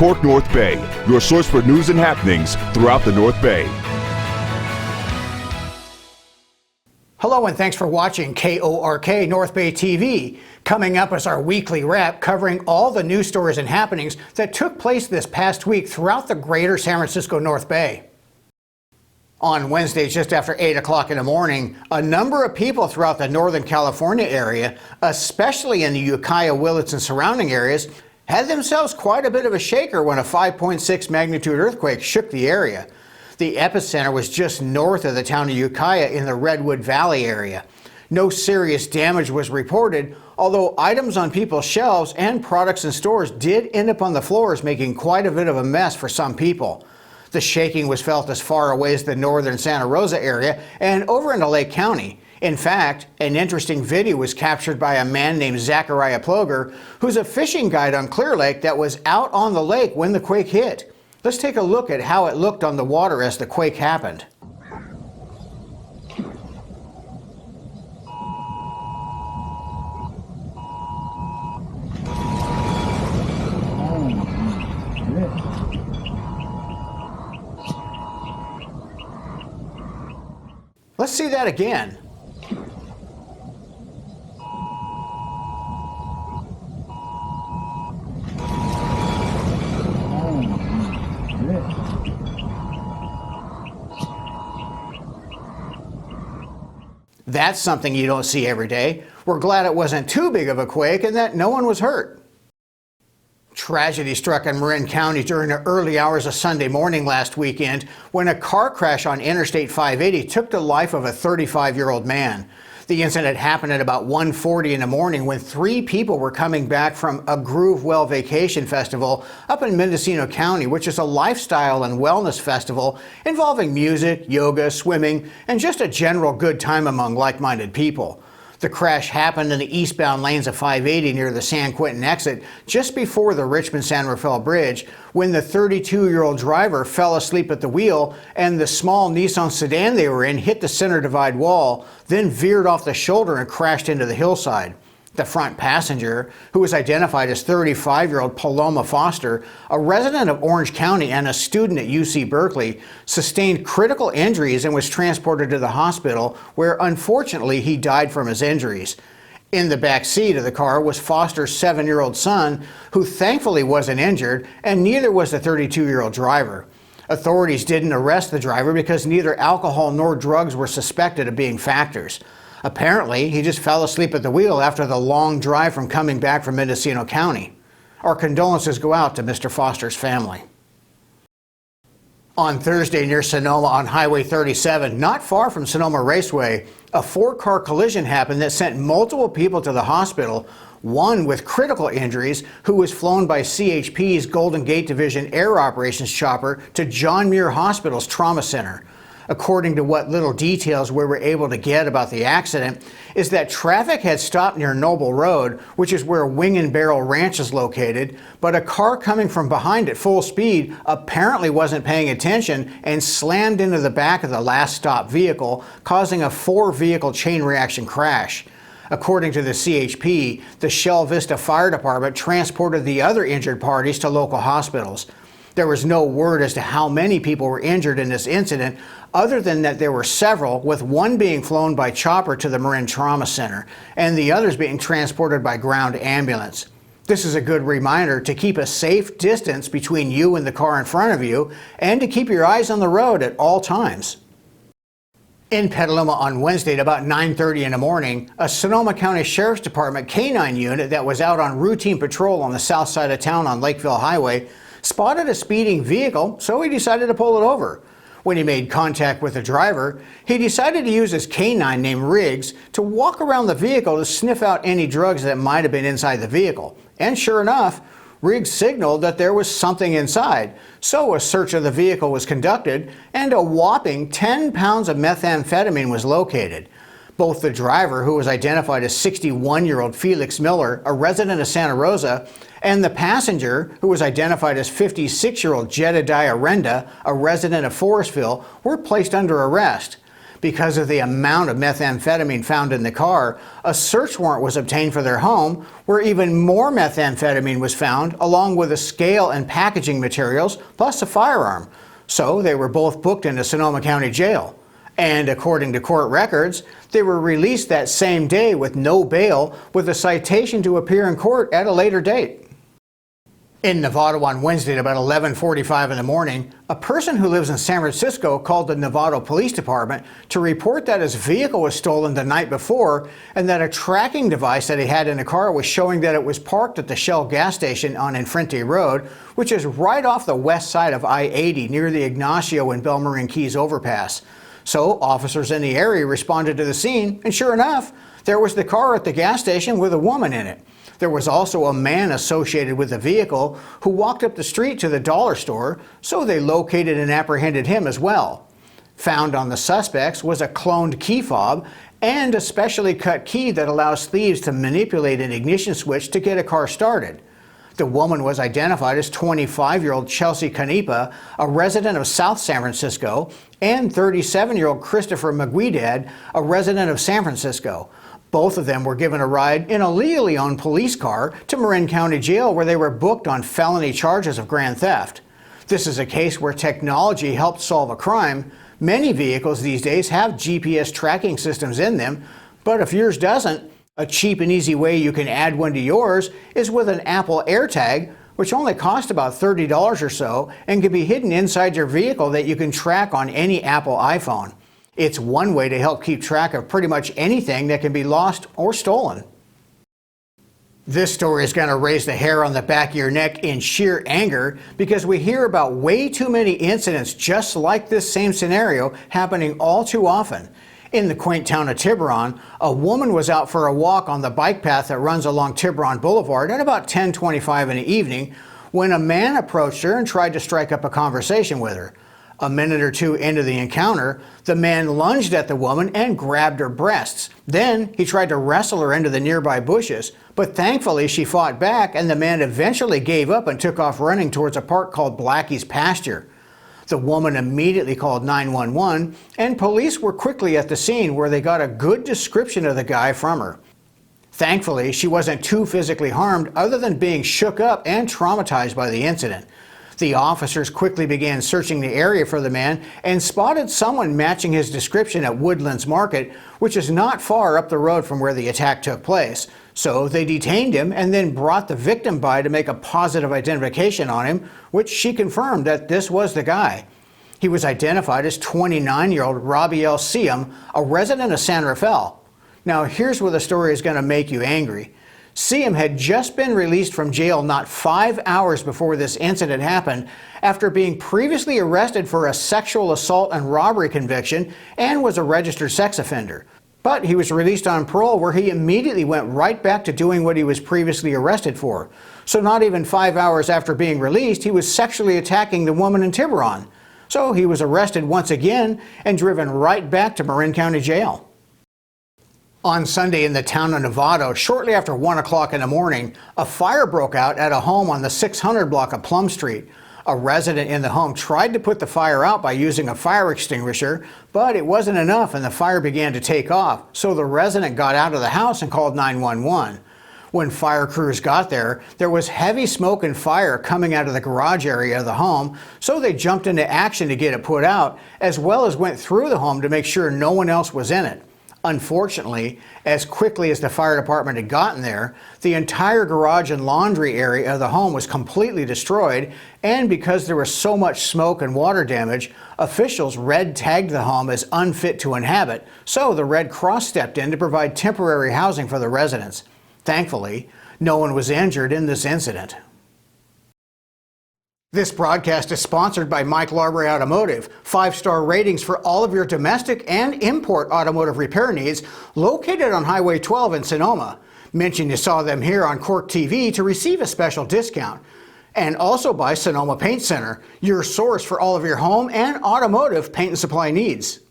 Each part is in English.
KORK North Bay, your source for news and happenings throughout the North Bay. Hello and thanks for watching KORK North Bay TV. Coming up is our weekly wrap covering all the news stories and happenings that took place this past week throughout the greater San Francisco North Bay. On Wednesday, just after 8 o'clock in the morning, a number of people throughout the Northern California area, especially in the Ukiah, Willits, and surrounding areas, had themselves quite a bit of a shaker when a 5.6 magnitude earthquake shook the area. The epicenter was just north of the town of Ukiah in the Redwood Valley area. No serious damage was reported, although items on people's shelves and products in stores did end up on the floors, making quite a bit of a mess for some people. The shaking was felt as far away as the northern Santa Rosa area and over into Lake County. In fact, an interesting video was captured by a man named Zachariah Ploger, who's a fishing guide on Clear Lake that was out on the lake when the quake hit. Let's take a look at how it looked on the water as the quake happened. Let's see that again. That's something you don't see every day. We're glad it wasn't too big of a quake and that no one was hurt. Tragedy struck in Marin County during the early hours of Sunday morning last weekend when a car crash on Interstate 580 took the life of a 35-year-old man. The incident happened at about 1:40 in the morning when 3 people were coming back from a Groove Well Vacation Festival up in Mendocino County, which is a lifestyle and wellness festival involving music, yoga, swimming, and just a general good time among like-minded people. The crash happened in the eastbound lanes of 580 near the San Quentin exit just before the Richmond-San Rafael Bridge when the 32-year-old driver fell asleep at the wheel and the small Nissan sedan they were in hit the center divide wall, then veered off the shoulder and crashed into the hillside. The front passenger, who was identified as 35-year-old Paloma Foster, a resident of Orange County and a student at UC Berkeley, sustained critical injuries and was transported to the hospital, where unfortunately he died from his injuries. In the back seat of the car was Foster's 7-year-old son, who thankfully wasn't injured, and neither was the 32-year-old driver. Authorities didn't arrest the driver because neither alcohol nor drugs were suspected of being factors. Apparently, he just fell asleep at the wheel after the long drive from coming back from Mendocino County. Our condolences go out to Mr. Foster's family. On Thursday near Sonoma on Highway 37, not far from Sonoma Raceway, a 4-car collision happened that sent multiple people to the hospital, one with critical injuries who was flown by CHP's Golden Gate Division Air Operations chopper to John Muir Hospital's Trauma Center. According to what little details we were able to get about the accident, is that traffic had stopped near Noble Road, which is where Wing and Barrel Ranch is located, but a car coming from behind at full speed apparently wasn't paying attention and slammed into the back of the last stop vehicle, causing a 4-vehicle chain reaction crash. According to the CHP, the Shell Vista Fire Department transported the other injured parties to local hospitals. There was no word as to how many people were injured in this incident, other than that there were several, with one being flown by chopper to the Marin Trauma Center, and the others being transported by ground ambulance. This is a good reminder to keep a safe distance between you and the car in front of you, and to keep your eyes on the road at all times. In Petaluma on Wednesday at about 9:30 in the morning, a Sonoma County Sheriff's Department K-9 unit that was out on routine patrol on the south side of town on Lakeville Highway spotted a speeding vehicle, so he decided to pull it over. When he made contact with the driver, he decided to use his K-9 named Riggs to walk around the vehicle to sniff out any drugs that might have been inside the vehicle. And sure enough, Riggs signaled that there was something inside, so a search of the vehicle was conducted and a whopping 10 pounds of methamphetamine was located. Both the driver, who was identified as 61-year-old Felix Miller, a resident of Santa Rosa, and the passenger, who was identified as 56-year-old Jedediah Renda, a resident of Forestville, were placed under arrest. Because of the amount of methamphetamine found in the car, a search warrant was obtained for their home, where even more methamphetamine was found, along with a scale and packaging materials, plus a firearm. So they were both booked into Sonoma County Jail. And according to court records, they were released that same day with no bail, with a citation to appear in court at a later date. In Novato on Wednesday at about 11:45 in the morning, a person who lives in San Francisco called the Novato Police Department to report that his vehicle was stolen the night before and that a tracking device that he had in the car was showing that it was parked at the Shell gas station on Infrente Road, which is right off the west side of I-80 near the Ignacio and Belmarine Keys overpass. So officers in the area responded to the scene, and sure enough, there was the car at the gas station with a woman in it. There was also a man associated with the vehicle who walked up the street to the dollar store, so they located and apprehended him as well. Found on the suspects was a cloned key fob and a specially cut key that allows thieves to manipulate an ignition switch to get a car started. The woman was identified as 25-year-old Chelsea Canepa, a resident of South San Francisco, and 37-year-old Christopher McGuidad, a resident of San Francisco. Both of them were given a ride in a legally owned police car to Marin County Jail, where they were booked on felony charges of grand theft. This is a case where technology helped solve a crime. Many vehicles these days have GPS tracking systems in them, but if yours doesn't, a cheap and easy way you can add one to yours is with an Apple AirTag, which only costs about $30 or so and can be hidden inside your vehicle that you can track on any Apple iPhone. It's one way to help keep track of pretty much anything that can be lost or stolen. This story is going to raise the hair on the back of your neck in sheer anger because we hear about way too many incidents just like this same scenario happening all too often. In the quaint town of Tiburon, a woman was out for a walk on the bike path that runs along Tiburon Boulevard at about 10:25 in the evening when a man approached her and tried to strike up a conversation with her. A minute or two into the encounter, the man lunged at the woman and grabbed her breasts. Then he tried to wrestle her into the nearby bushes, but thankfully she fought back and the man eventually gave up and took off running towards a park called Blackie's Pasture. The woman immediately called 911 and police were quickly at the scene where they got a good description of the guy from her. Thankfully, she wasn't too physically harmed other than being shook up and traumatized by the incident. The officers quickly began searching the area for the man and spotted someone matching his description at Woodlands Market, which is not far up the road from where the attack took place. So they detained him and then brought the victim by to make a positive identification on him, which she confirmed that this was the guy. He was identified as 29-year-old Rabiel Siam, a resident of San Rafael. Now here's where the story is going to make you angry. Siam had just been released from jail not 5 hours before this incident happened after being previously arrested for a sexual assault and robbery conviction and was a registered sex offender. But he was released on parole where he immediately went right back to doing what he was previously arrested for. So not even 5 hours after being released, he was sexually attacking the woman in Tiburon. So he was arrested once again and driven right back to Marin County Jail. On Sunday in the town of Novato, shortly after 1 o'clock in the morning, a fire broke out at a home on the 600 block of Plum Street. A resident in the home tried to put the fire out by using a fire extinguisher, but it wasn't enough and the fire began to take off, so the resident got out of the house and called 911. When fire crews got there, there was heavy smoke and fire coming out of the garage area of the home, so they jumped into action to get it put out, as well as went through the home to make sure no one else was in it. Unfortunately, as quickly as the fire department had gotten there, the entire garage and laundry area of the home was completely destroyed, and because there was so much smoke and water damage, officials red tagged the home as unfit to inhabit, so the Red Cross stepped in to provide temporary housing for the residents. Thankfully, no one was injured in this incident. This broadcast is sponsored by Mike Larbury Automotive. 5-star ratings for all of your domestic and import automotive repair needs, located on Highway 12 in Sonoma. Mention you saw them here on KORK TV to receive a special discount. And also by Sonoma Paint Center, your source for all of your home and automotive paint and supply needs.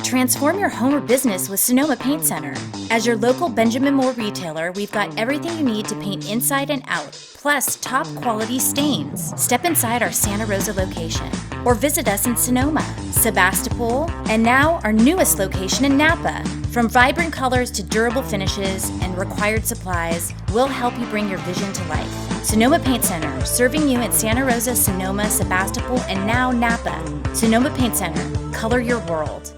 Transform your home or business with Sonoma Paint Center. As your local Benjamin Moore retailer, we've got everything you need to paint inside and out, plus top quality stains. Step inside our Santa Rosa location. or visit us in Sonoma, Sebastopol, and now our newest location in Napa. From vibrant colors to durable finishes and required supplies, we'll help you bring your vision to life. Sonoma Paint Center, serving you in Santa Rosa, Sonoma, Sebastopol, and now Napa. Sonoma Paint Center, color your world.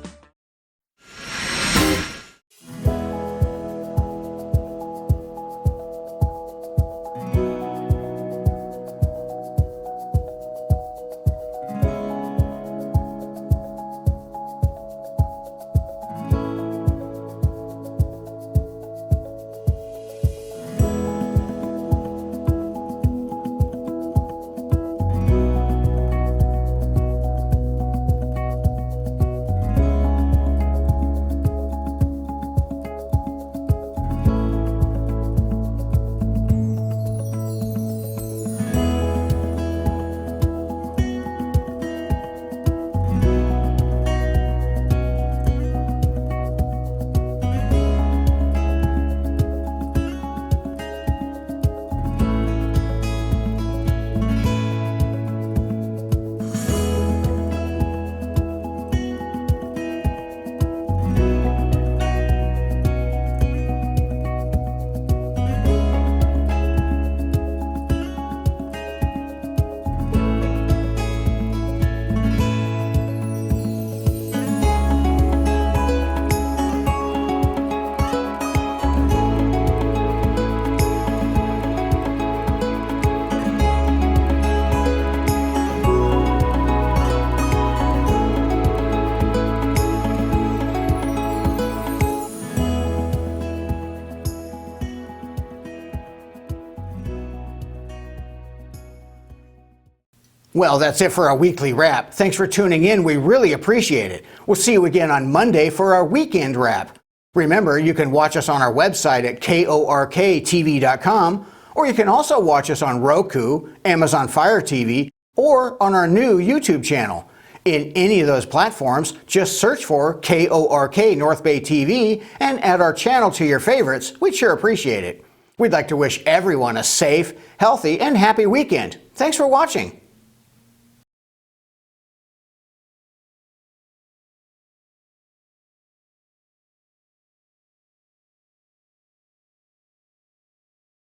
Well, that's it for our weekly wrap. Thanks for tuning in. We really appreciate it. We'll see you again on Monday for our weekend wrap. Remember, you can watch us on our website at KORKTV.com, or you can also watch us on Roku, Amazon Fire TV, or on our new YouTube channel. In any of those platforms, just search for KORK North Bay TV and add our channel to your favorites. We'd sure appreciate it. We'd like to wish everyone a safe, healthy, and happy weekend. Thanks for watching.